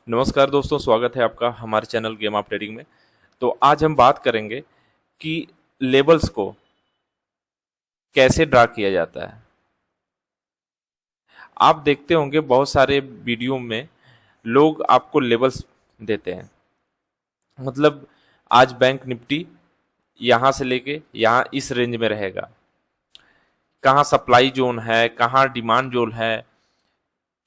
नमस्कार दोस्तों, स्वागत है आपका हमारे चैनल गेम ऑफ ट्रेडिंग में। तो आज हम बात करेंगे कि लेबल्स को कैसे ड्रा किया जाता है। आप देखते होंगे बहुत सारे वीडियो में लोग आपको लेबल्स देते हैं। मतलब आज बैंक निफ्टी यहाँ से लेके यहाँ इस रेंज में रहेगा, कहाँ सप्लाई जोन है, कहाँ डिमांड जोन है,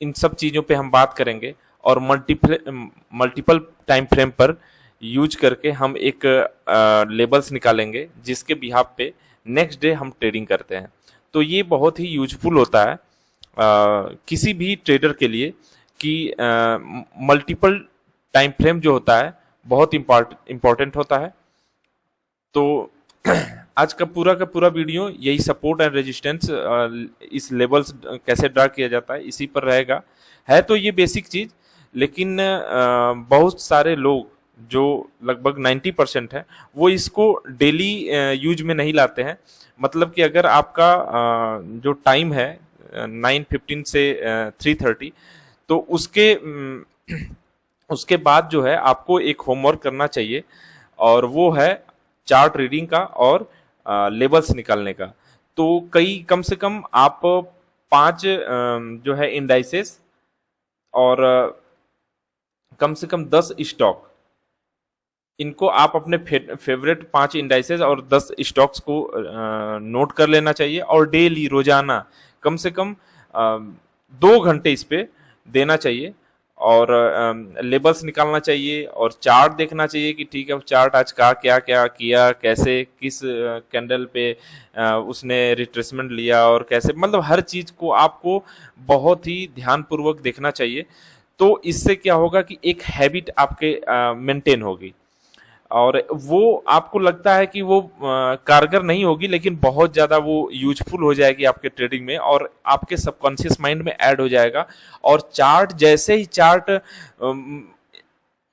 इन सब चीज़ों पे हम बात करेंगे और मल्टीपल टाइम फ्रेम पर यूज करके हम एक लेबल्स निकालेंगे जिसके बिहाफ पे नेक्स्ट डे हम ट्रेडिंग करते हैं। तो ये बहुत ही यूजफुल होता है किसी भी ट्रेडर के लिए कि मल्टीपल टाइम फ्रेम जो होता है बहुत इम्पॉर्टेंट होता है। तो आज का पूरा वीडियो यही सपोर्ट एंड रेजिस्टेंस, इस लेवल्स कैसे ड्रा किया जाता है इसी पर रहेगा। है तो ये बेसिक चीज, लेकिन बहुत सारे लोग जो लगभग 90% है वो इसको डेली यूज में नहीं लाते हैं। मतलब कि अगर आपका जो टाइम है 9:15 से 3:30, तो उसके बाद जो है आपको एक होमवर्क करना चाहिए और वो है चार्ट रीडिंग का और लेबल्स निकालने का। तो कम से कम आप 5 जो है इंडाइसेस और कम से कम 10 स्टॉक, इनको आप अपने फेवरेट 5 इंडाइसेस और 10 स्टॉक्स को नोट कर लेना चाहिए और डेली रोजाना कम से कम 2 घंटे इस पे देना चाहिए और लेबल्स निकालना चाहिए और चार्ट देखना चाहिए कि ठीक है चार्ट आज का क्या क्या किया, कैसे किस कैंडल पे उसने रिट्रेसमेंट लिया और कैसे, मतलब हर चीज को आपको बहुत ही ध्यानपूर्वक देखना चाहिए। तो इससे क्या होगा कि एक हैबिट आपके मेंटेन होगी और वो आपको लगता है कि वो कारगर नहीं होगी, लेकिन बहुत ज़्यादा वो यूजफुल हो जाएगी आपके ट्रेडिंग में और आपके सबकॉन्शियस माइंड में ऐड हो जाएगा। और चार्ट जैसे ही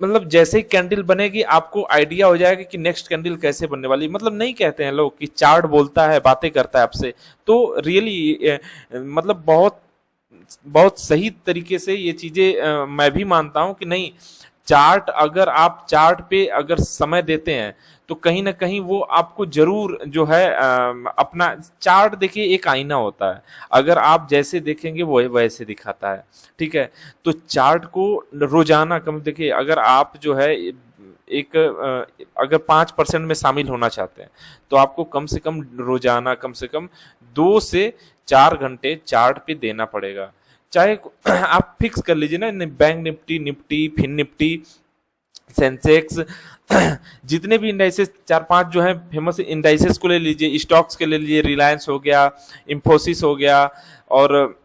मतलब जैसे ही कैंडल बनेगी आपको आइडिया हो जाएगा कि नेक्स्ट कैंडल कैसे बनने वाली। मतलब नहीं कहते हैं लोग कि चार्ट बोलता है, बातें करता है आपसे। तो रियली मतलब बहुत बहुत सही तरीके से ये चीजें मैं भी मानता हूं कि नहीं, चार्ट अगर आप चार्ट पे अगर समय देते हैं तो कहीं ना कहीं वो आपको जरूर जो है अपना चार्ट, देखिए एक आईना होता है, अगर आप जैसे देखेंगे वो वैसे दिखाता है। ठीक है, तो चार्ट को रोजाना कम देखिए, अगर आप जो है एक अगर 5% में शामिल होना चाहते हैं तो आपको कम से कम रोजाना कम से कम 2 से 4 घंटे चार्ट पे देना पड़ेगा। चाहे आप फिक्स कर लीजिए ना, bank Nifty, fin Nifty, Sensex, जितने भी इंडाइसेस 4-5 जो है फेमस इंडाइसेस को ले लीजिए, स्टॉक्स के ले लीजिए, रिलायंस हो गया, इंफोसिस हो गया और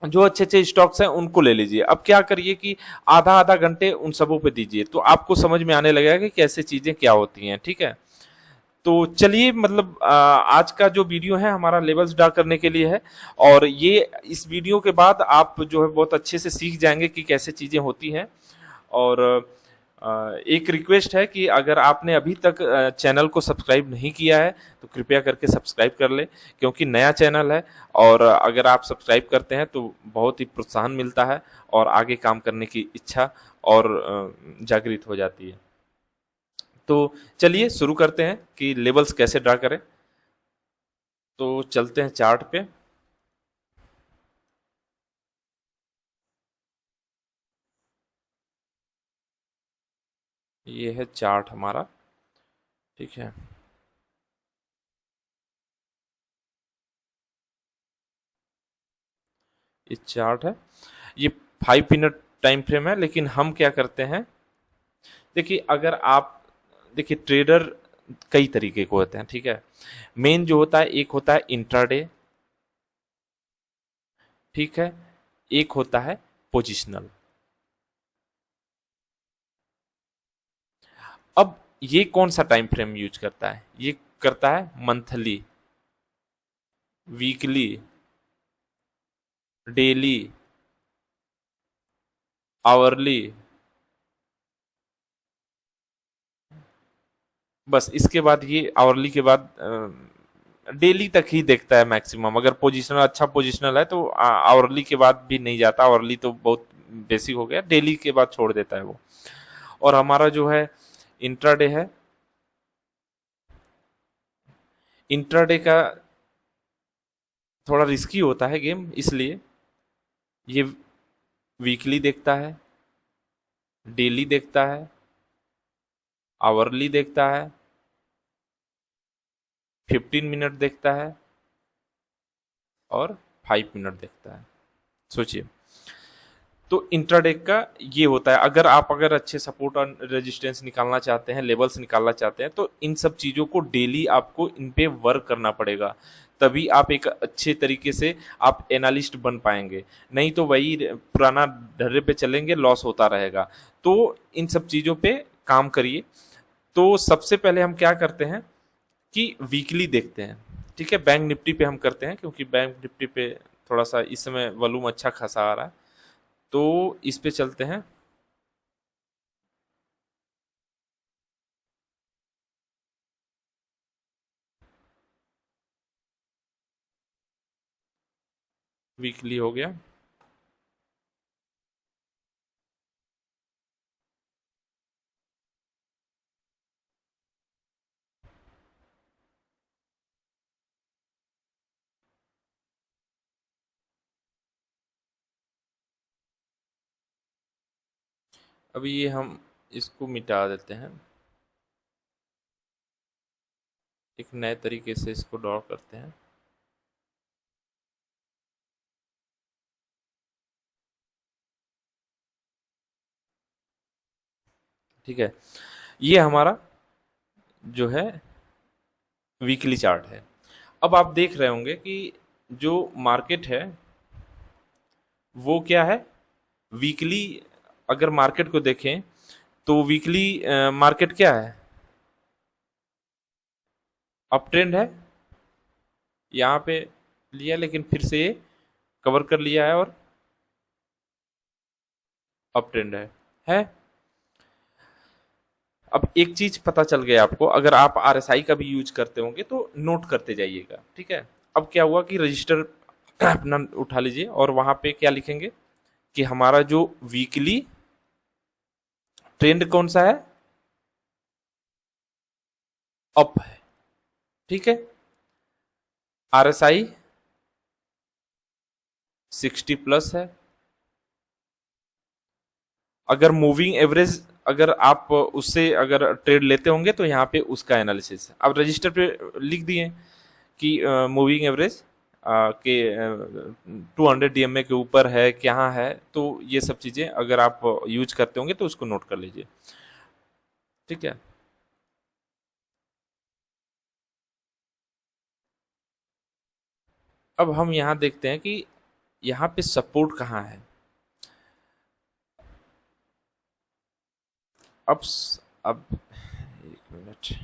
जो अच्छे अच्छे स्टॉक्स हैं उनको ले लीजिए। अब क्या करिए कि आधा आधा घंटे उन सबों पे दीजिए तो आपको समझ में आने लगेगा कि कैसे चीजें क्या होती हैं। ठीक है, तो चलिए, मतलब आज का जो वीडियो है हमारा लेवल्स ड्रा करने के लिए है और ये इस वीडियो के बाद आप जो है बहुत अच्छे से सीख जाएंगे कि कैसे चीज़ें होती हैं। और एक रिक्वेस्ट है कि अगर आपने अभी तक चैनल को सब्सक्राइब नहीं किया है तो कृपया करके सब्सक्राइब कर ले, क्योंकि नया चैनल है और अगर आप सब्सक्राइब करते हैं तो बहुत ही प्रोत्साहन मिलता है और आगे काम करने की इच्छा और जागृत हो जाती है। तो चलिए शुरू करते हैं कि लेबल्स कैसे ड्रा करें। तो चलते हैं चार्ट पे। ये है चार्ट हमारा। ठीक है, ये चार्ट है, ये 5 मिनट टाइम फ्रेम है। लेकिन हम क्या करते हैं, देखिए अगर आप देखिए ट्रेडर कई तरीके के होते हैं। ठीक है, मेन जो होता है एक होता है इंट्राडे, ठीक है, एक होता है पोजिशनल। अब ये कौन सा टाइम फ्रेम यूज करता है, ये करता है मंथली, वीकली, डेली, आवरली, बस इसके बाद ये आवरली के बाद डेली तक ही देखता है मैक्सिमम। अगर पोजिशनल अच्छा पोजिशनल है तो आवरली के बाद भी नहीं जाता, आवरली तो बहुत बेसिक हो गया, डेली के बाद छोड़ देता है वो। और हमारा जो है इंट्राडे है, इंट्राडे का थोड़ा रिस्की होता है गेम, इसलिए ये वीकली देखता है, डेली देखता है, आवरली देखता है, 15 मिनट देखता है और 5 मिनट देखता है। सोचिए, तो इंट्राडे का ये होता है। अगर अच्छे सपोर्ट और रेजिस्टेंस निकालना चाहते हैं, लेवल्स निकालना चाहते हैं, तो इन सब चीज़ों को डेली आपको इन पे वर्क करना पड़ेगा, तभी आप एक अच्छे तरीके से आप एनालिस्ट बन पाएंगे। नहीं तो वही पुराना ढर्रे पे चलेंगे, लॉस होता रहेगा। तो इन सब चीज़ों पे काम करिए। तो सबसे पहले हम क्या करते हैं कि वीकली देखते हैं, ठीक है। बैंक निफ्टी पे हम करते हैं, क्योंकि बैंक निफ्टी पे थोड़ा सा इस समय वॉल्यूम अच्छा खासा आ रहा है, तो इस पे चलते हैं। वीकली हो गया। अभी ये हम इसको मिटा देते हैं, एक नए तरीके से इसको ड्रॉ करते हैं। ठीक है, ये हमारा जो है वीकली चार्ट है। अब आप देख रहे होंगे कि जो मार्केट है वो क्या है, वीकली। अगर मार्केट को देखें तो वीकली मार्केट क्या है, अप ट्रेंड है, यहाँ पे लिया लेकिन फिर से ये कवर कर लिया है और अप ट्रेंड है। अब एक चीज पता चल गया आपको, अगर आप आरएसआई का भी यूज करते होंगे तो नोट करते जाइएगा, ठीक है। अब क्या हुआ कि रजिस्टर अपना उठा लीजिए और वहां पे क्या लिखेंगे कि हमारा जो वीकली ट्रेंड कौन सा है, अप है, ठीक है। आरएसआई 60+ है। अगर मूविंग एवरेज, अगर आप उससे अगर ट्रेड लेते होंगे तो यहाँ पे उसका एनालिसिस है। अब रजिस्टर पे लिख दिए कि मूविंग एवरेज के 200 डीएमए के ऊपर है, क्या है, तो ये सब चीज़ें अगर आप यूज करते होंगे तो उसको नोट कर लीजिए, ठीक है। अब हम यहाँ देखते हैं कि यहाँ पे सपोर्ट कहाँ है। अब एक मिनट,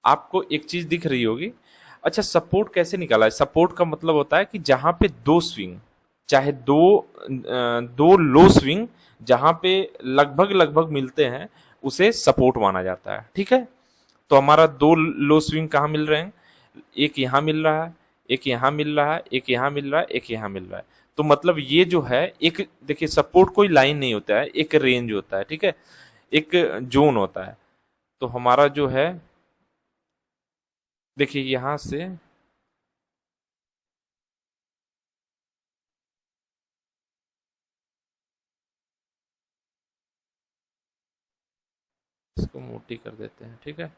आपको एक चीज दिख रही होगी। अच्छा, सपोर्ट कैसे निकाला है? सपोर्ट का मतलब होता है कि जहां पे दो स्विंग, चाहे दो लो स्विंग जहां पे लगभग लगभग मिलते हैं, उसे सपोर्ट माना जाता है, ठीक है। तो हमारा दो लो स्विंग कहाँ मिल रहे हैं, एक यहाँ मिल रहा है, एक यहाँ मिल रहा है, एक यहाँ मिल रहा है, एक यहाँ मिल रहा है। तो मतलब ये जो है, एक देखिए सपोर्ट कोई लाइन नहीं होता है, एक रेंज होता है, ठीक है, एक जोन होता है। तो हमारा जो है देखिए यहां से इसको मोटी कर देते हैं, ठीक है।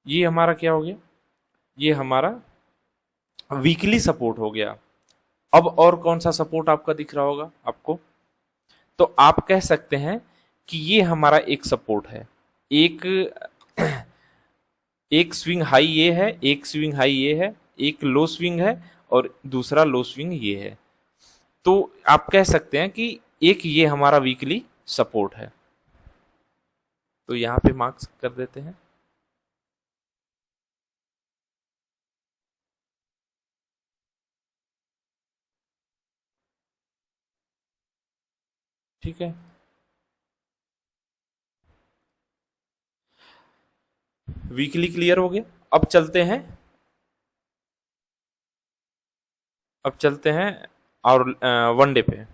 ये हमारा क्या हो गया, ये हमारा वीकली सपोर्ट हो गया। अब और कौन सा सपोर्ट आपका दिख रहा होगा आपको, तो आप कह सकते हैं कि ये हमारा एक सपोर्ट है। एक एक स्विंग हाई ये है, एक स्विंग हाई ये है, एक लो स्विंग है और दूसरा लो स्विंग ये है। तो आप कह सकते हैं कि एक ये हमारा वीकली सपोर्ट है। तो यहाँ पे मार्क्स कर देते हैं। ठीक है, वीकली क्लियर हो गया। अब चलते हैं, अब चलते हैं और वनडे पे।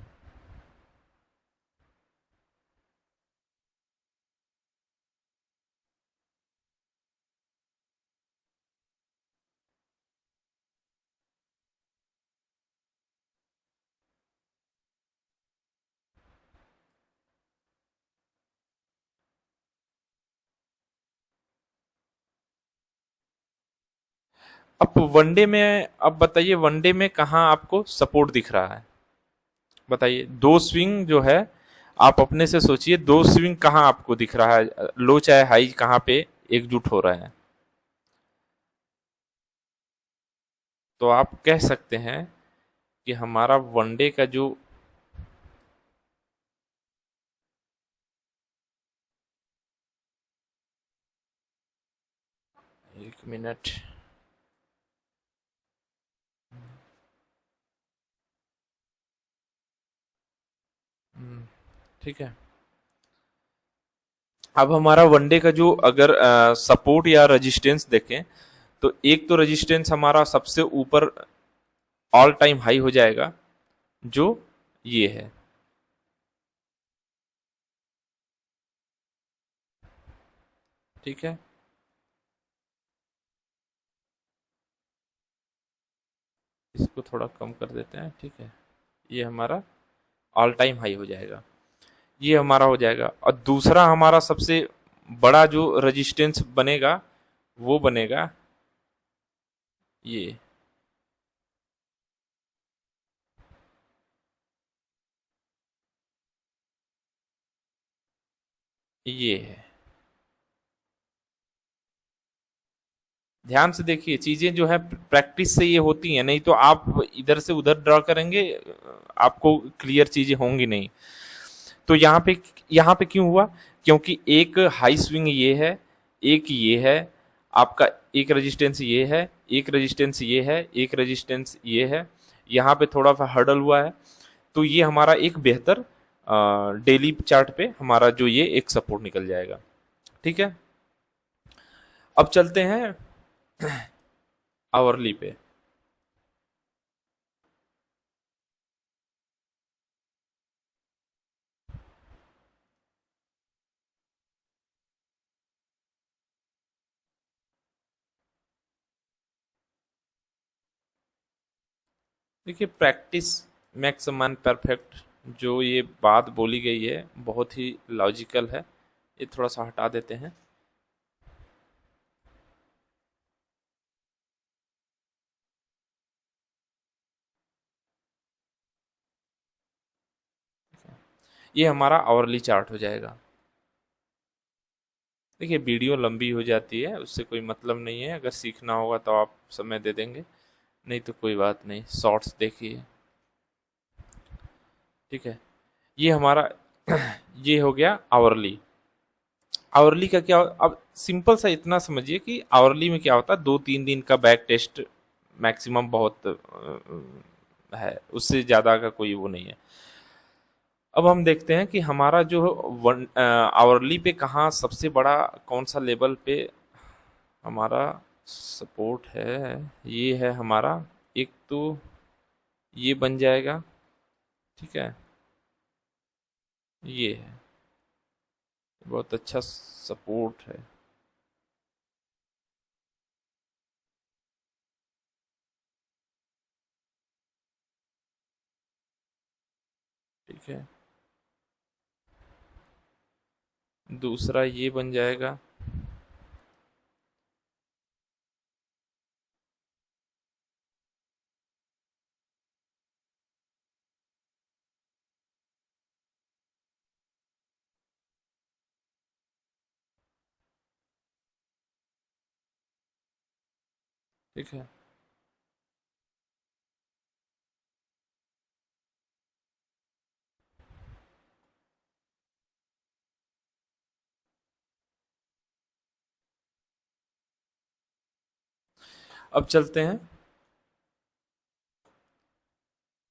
अब वनडे में, अब बताइए वनडे में कहाँ आपको सपोर्ट दिख रहा है? बताइए, दो स्विंग जो है, आप अपने से सोचिए, दो स्विंग कहाँ आपको दिख रहा है, लो चाहे हाई कहाँ पे एकजुट हो रहे हैं? तो आप कह सकते हैं कि हमारा वनडे का जो, एक मिनट, ठीक है, अब हमारा वनडे का जो अगर सपोर्ट या रेजिस्टेंस देखें, तो एक तो रेजिस्टेंस हमारा सबसे ऊपर ऑल टाइम हाई हो जाएगा, जो ये है। ठीक है, इसको थोड़ा कम कर देते हैं। ठीक है, ये हमारा ऑल टाइम हाई हो जाएगा, ये हमारा हो जाएगा। और दूसरा हमारा सबसे बड़ा जो रेजिस्टेंस बनेगा, वो बनेगा ये है। ध्यान से देखिए, चीजें जो है प्रैक्टिस से ये होती हैं, नहीं तो आप इधर से उधर ड्रॉ करेंगे, आपको क्लियर चीजें होंगी नहीं। तो यहाँ पे क्यों हुआ? क्योंकि एक हाई स्विंग ये है, एक ये है आपका, एक रेजिस्टेंस ये है, एक रेजिस्टेंस ये है, एक रेजिस्टेंस ये है, यहाँ पे थोड़ा सा हर्डल हुआ है। तो ये हमारा एक बेहतर डेली चार्ट पे हमारा जो ये एक सपोर्ट निकल जाएगा। ठीक है, अब चलते हैं आवरली पे। देखिए, practice makes a man perfect, जो ये बात बोली गई है बहुत ही लॉजिकल है। ये थोड़ा सा हटा देते हैं। ये हमारा आवरली चार्ट हो जाएगा। देखिए, वीडियो लंबी हो जाती है, उससे कोई मतलब नहीं है। अगर सीखना होगा तो आप समय दे देंगे, नहीं तो कोई बात नहीं, शॉर्ट्स देखिए। ठीक है, ये हमारा ये हो गया आवरली। आवरली का क्या, अब सिंपल सा इतना समझिए कि आवरली में क्या होता है, 2-3 दिन का बैक टेस्ट मैक्सिमम बहुत है, उससे ज़्यादा का कोई वो नहीं है। अब हम देखते हैं कि हमारा जो वन आवरली पे कहाँ सबसे बड़ा, कौन सा लेवल पे हमारा सपोर्ट है। ये है हमारा, एक तो ये बन जाएगा। ठीक है, ये है, बहुत अच्छा सपोर्ट है। ठीक है, दूसरा ये बन जाएगा। ठीक है, अब चलते हैं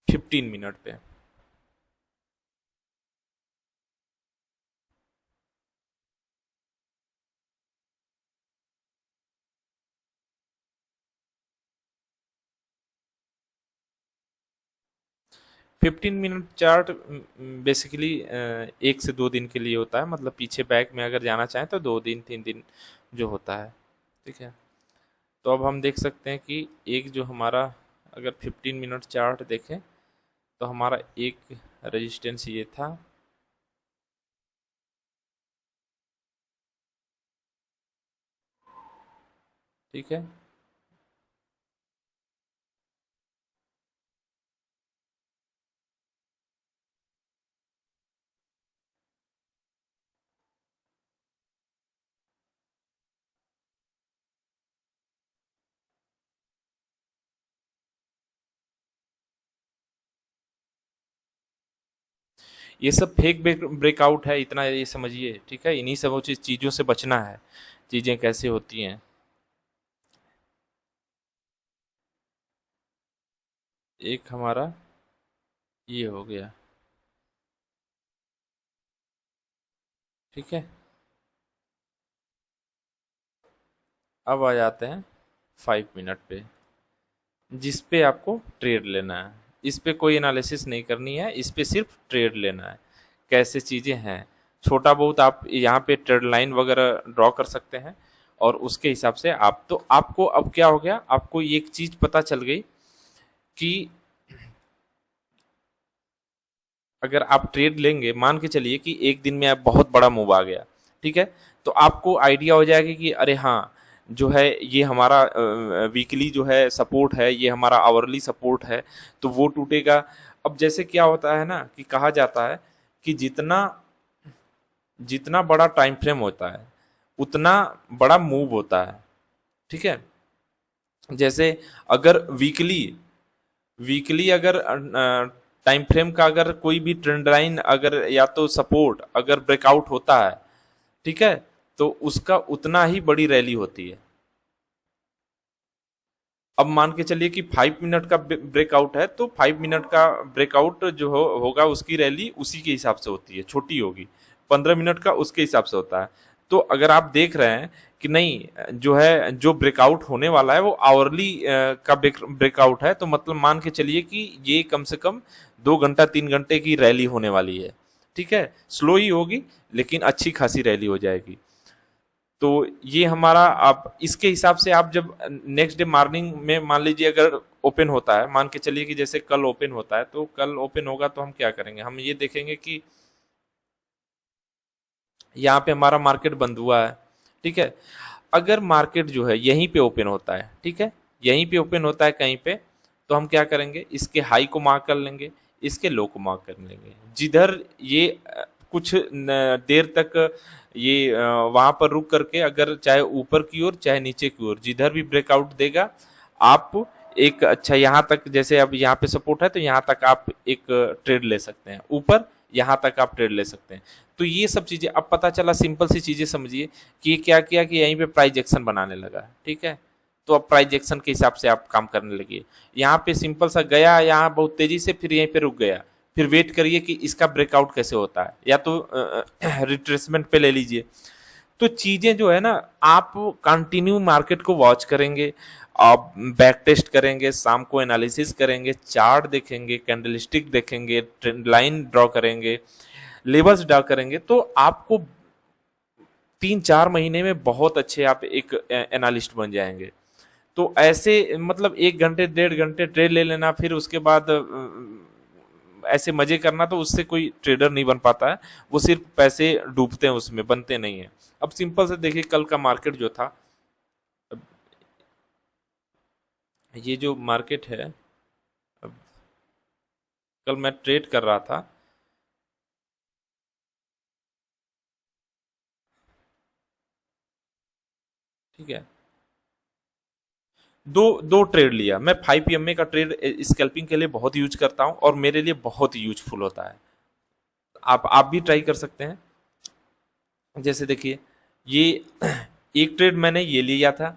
15 मिनट पे। 15 मिनट चार्ट बेसिकली 1 से 2 दिन के लिए होता है, मतलब पीछे बैक में अगर जाना चाहें तो 2 दिन 3 दिन जो होता है। ठीक है, तो अब हम देख सकते हैं कि एक जो हमारा, अगर 15 मिनट चार्ट देखें तो हमारा एक रेजिस्टेंस ये था, ठीक है। ये सब फेक ब्रेकआउट है, इतना ये समझिए। ठीक है, इन्हीं सब चीज़ों से बचना है। चीज़ें कैसे होती हैं, एक हमारा ये हो गया। ठीक है, अब आ जाते हैं 5 मिनट पे, जिस पे आपको ट्रेड लेना है। इस पे कोई एनालिसिस नहीं करनी है, इस पे सिर्फ ट्रेड लेना है। कैसे चीज़ें हैं, छोटा बहुत आप यहाँ पे ट्रेड लाइन वगैरह ड्रॉ कर सकते हैं, और उसके हिसाब से आप, तो आपको अब क्या हो गया, आपको एक चीज़ पता चल गई कि अगर आप ट्रेड लेंगे, मान के चलिए कि एक दिन में आप बहुत बड़ा मूव आ गया, ठीक है, तो आपको आइडिया हो जाएगा कि अरे हाँ, जो है ये हमारा वीकली जो है सपोर्ट है, ये हमारा आवरली सपोर्ट है, तो वो टूटेगा। अब जैसे क्या होता है ना, कि कहा जाता है कि जितना जितना बड़ा टाइम फ्रेम होता है उतना बड़ा मूव होता है। ठीक है, जैसे अगर वीकली वीकली अगर टाइम फ्रेम का अगर कोई भी ट्रेंड लाइन अगर या तो सपोर्ट अगर ब्रेकआउट होता है, ठीक है, तो उसका उतना ही बड़ी रैली होती है। अब मान के चलिए कि 5 मिनट का ब्रेकआउट है, तो 5 मिनट का ब्रेकआउट जो होगा उसकी रैली उसी के हिसाब से होती है, छोटी होगी। 15 मिनट का उसके हिसाब से होता है। तो अगर आप देख रहे हैं कि नहीं, जो है जो ब्रेकआउट होने वाला है वो आवरली का ब्रेकआउट है, तो मतलब मान के चलिए कि ये कम से कम 2 घंटा 3 घंटे की रैली होने वाली है। ठीक है, स्लो ही होगी लेकिन अच्छी खासी रैली हो जाएगी। तो ये हमारा, आप इसके हिसाब से आप जब नेक्स्ट डे मॉर्निंग में मान लीजिए अगर ओपन होता है, मान के चलिए कि जैसे कल ओपन होता है, तो कल ओपन होगा तो हम क्या करेंगे, हम ये देखेंगे कि यहाँ पे हमारा मार्केट बंद हुआ है। ठीक है, अगर मार्केट जो है यहीं पे ओपन होता है, ठीक है, यहीं पे ओपन होता है कहीं पे, तो हम क्या करेंगे, इसके हाई को मार्क कर लेंगे, इसके लो को मार्क कर लेंगे। जिधर ये कुछ देर तक ये वहां पर रुक करके, अगर चाहे ऊपर की ओर चाहे नीचे की ओर, जिधर भी ब्रेकआउट देगा, आप एक अच्छा, यहाँ तक जैसे अब यहाँ पे सपोर्ट है तो यहाँ तक आप एक ट्रेड ले सकते हैं, ऊपर यहाँ तक आप ट्रेड ले सकते हैं। तो ये सब चीजें अब पता चला, सिंपल सी चीजें समझिए कि ये क्या किया कि यहीं पे प्राइस एक्शन बनाने लगा। ठीक है, तो अब प्राइस एक्शन के हिसाब से आप काम करने लगे। यहाँ पे सिंपल सा गया, यहाँ बहुत तेजी से, फिर यहीं पे रुक गया, फिर वेट करिए कि इसका ब्रेकआउट कैसे होता है, या तो रिट्रेसमेंट पे ले लीजिए। तो चीजें जो है ना, आप कंटिन्यू मार्केट को वॉच करेंगे, आप बैक टेस्ट करेंगे, शाम को एनालिसिस करेंगे, चार्ट देखेंगे, कैंडलस्टिक देखेंगे, ट्रेंड लाइन ड्रॉ करेंगे, लेवल्स ड्रॉ करेंगे, तो आपको 3-4 महीने में बहुत अच्छे आप एक एनालिस्ट बन जाएंगे। तो ऐसे मतलब 1 घंटे 1.5 घंटे ट्रेड ले लेना, फिर उसके बाद ऐसे मजे करना, तो उससे कोई ट्रेडर नहीं बन पाता है। वो सिर्फ पैसे डूबते हैं उसमें, बनते नहीं है। अब सिंपल से देखिए, कल का मार्केट जो था, ये जो मार्केट है, अब कल मैं ट्रेड कर रहा था, ठीक है, दो दो ट्रेड लिया मैं। 5 EMA का ट्रेड स्कैल्पिंग के लिए बहुत यूज करता हूं, और मेरे लिए बहुत यूजफुल होता है। आप भी ट्राई कर सकते हैं। जैसे देखिए, ये एक ट्रेड मैंने ये लिया था,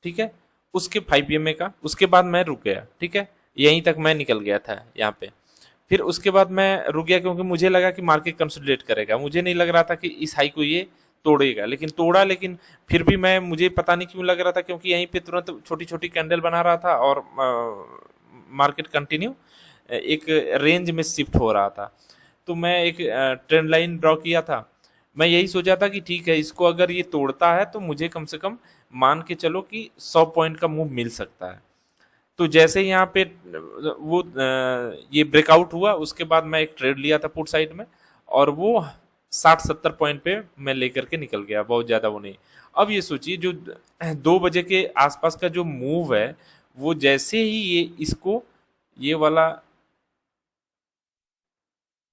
ठीक है, उसके 5 का, उसके बाद मैं रुक गया, ठीक है, यहीं तक मैं निकल गया था यहाँ पे। फिर उसके बाद मैं रुक गया क्योंकि मुझे लगा कि मार्केट कंसोलिडेट करेगा, मुझे नहीं लग रहा था कि इस हाई को ये तोड़ेगा, लेकिन तोड़ा। लेकिन फिर भी मैं, मुझे पता नहीं क्यों लग रहा था, क्योंकि यहीं पे तुरंत छोटी छोटी कैंडल बना रहा था और मार्केट कंटिन्यू एक रेंज में शिफ्ट हो रहा था। तो मैं एक ट्रेंड लाइन ड्रॉ किया था। मैं यही सोचा था कि ठीक है, इसको अगर ये तोड़ता है तो मुझे कम से कम मान के चलो कि 100 पॉइंट का मूव मिल सकता है। तो जैसे यहाँ पे वो ये ब्रेकआउट हुआ, उसके बाद मैं एक ट्रेड लिया था पुट साइड में, और वो 60-70 पॉइंट पे मैं लेकर के निकल गया, बहुत ज़्यादा वो नहीं। अब ये सोचिए, जो 2 बजे के आसपास का जो मूव है, वो जैसे ही ये इसको, ये वाला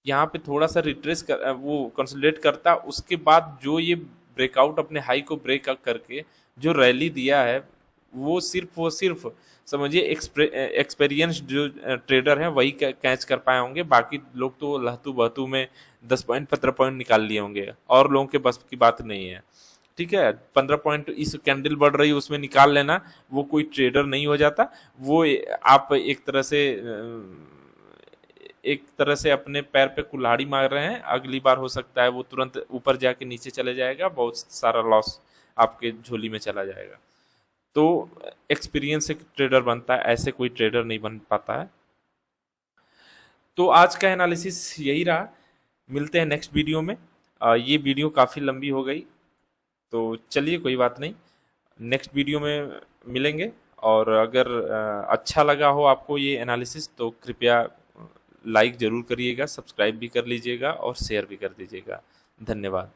यहाँ पे थोड़ा सा रिट्रेस कर, वो कंसोलिडेट करता, उसके बाद जो ये ब्रेकआउट अपने हाई को ब्रेक करके जो रैली दिया है, वो सिर्फ समझिए एक्सपीरियंस जो ट्रेडर हैं वही कैच कर पाए होंगे। बाकी लोग तो लहतू बहतू में 10 पॉइंट 15 पॉइंट निकाल लिए होंगे, और लोगों के बस की बात नहीं है। ठीक है, 15 पॉइंट इस कैंडल बढ़ रही है उसमें निकाल लेना, वो कोई ट्रेडर नहीं हो जाता। वो आप एक तरह से अपने पैर पे कुल्हाड़ी मार रहे हैं। अगली बार हो सकता है वो तुरंत ऊपर जाके नीचे चले जाएगा, बहुत सारा लॉस आपके झोली में चला जाएगा। तो एक्सपीरियंस से ट्रेडर बनता है, ऐसे कोई ट्रेडर नहीं बन पाता है। तो आज का एनालिसिस यही रहा, मिलते हैं नेक्स्ट वीडियो में। ये वीडियो काफ़ी लंबी हो गई, तो चलिए कोई बात नहीं, नेक्स्ट वीडियो में मिलेंगे। और अगर अच्छा लगा हो आपको ये एनालिसिस तो कृपया लाइक ज़रूर करिएगा, सब्सक्राइब भी कर लीजिएगा और शेयर भी कर दीजिएगा। धन्यवाद।